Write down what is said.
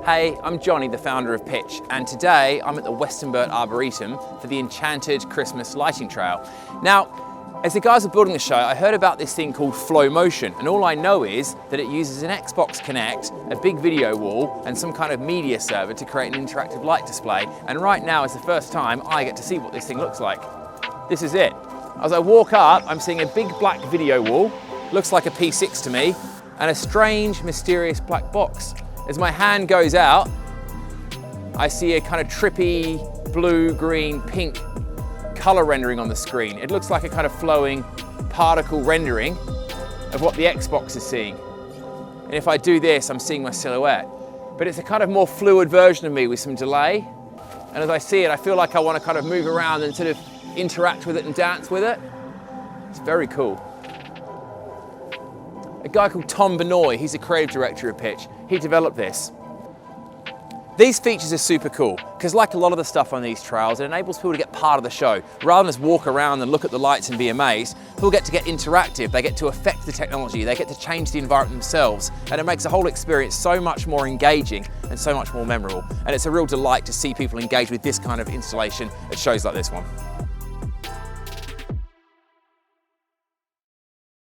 Hey, I'm Johnny, the founder of PYTCH, and today I'm at the Westonbirt Arboretum for the Enchanted Christmas lighting trail. Now, as the guys were building the show, I heard about this thing called FlowMotion, and all I know is that it uses an Xbox Kinect, a big video wall, and some kind of media server to create an interactive light display. And right now is the first time I get to see what this thing looks like. This is it. As I walk up, I'm seeing a big black video wall, looks like a PYTCH to me, and a strange, mysterious black box. As my hand goes out, I see a kind of trippy blue, green, pink color rendering on the screen. It looks like a kind of flowing particle rendering of what the Xbox is seeing. And if I do this, I'm seeing my silhouette. But it's a kind of more fluid version of me with some delay. And as I see it, I feel like I want to kind of move around and sort of interact with it and dance with it. It's very cool. A guy called Tom Benoy, he's the creative director of PYTCH. He developed this. These features are super cool because, like a lot of the stuff on these trails, it enables people to get part of the show. Rather than just walk around and look at the lights and be amazed, people get interactive, they get to affect the technology, they get to change the environment themselves, and it makes the whole experience so much more engaging and so much more memorable. And it's a real delight to see people engage with this kind of installation at shows like this one.